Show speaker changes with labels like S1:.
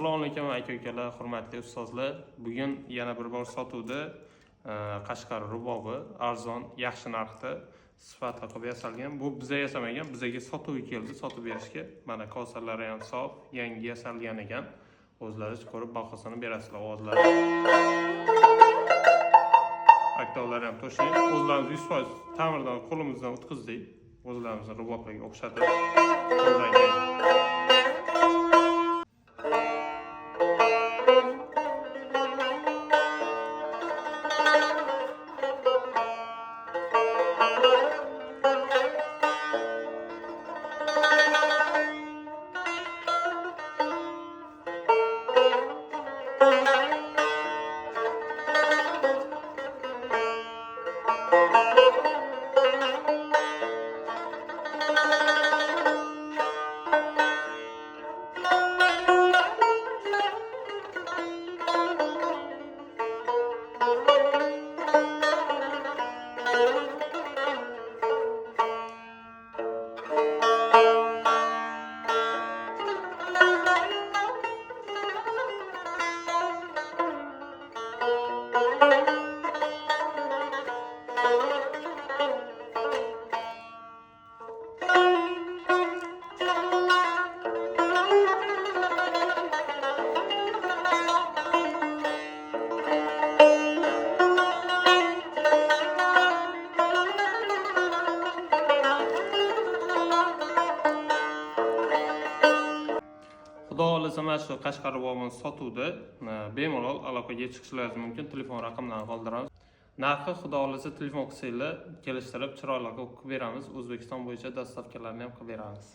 S1: Assalomu alaykum aka-ukalar, hurmatli ustozlar. Bugun yana bir bor sotuvda Qashqar rubobi arzon, yaxshi narxda sifatli qilib yasalgan. Bu biza yasamagan, bizaga sotuvga keldi, sotib berishga. Mana kosalari ham sof, yangi yasalgan ekan. O'zlaringiz ko'rib bahosini berasizlar ovozlar. Aktavlar ham to'shang. O'zlarimiz 100% ta'mirdan qo'limizdan o'tkazdik. O'zlarimizni rubobiga o'xshatib qo'ldan Xudo xohlasa mana shu Qashqar rubobini sotuvda bemalol aloqaga chiqishlaringiz mumkin. Telefon raqamlarini qoldiramiz. Narxi xudo xohlasa telefon qilsanglar kelishtirib chiroyli qilib beramiz. O'zbekiston bo'yicha dastavkalarni ham qilib beramiz.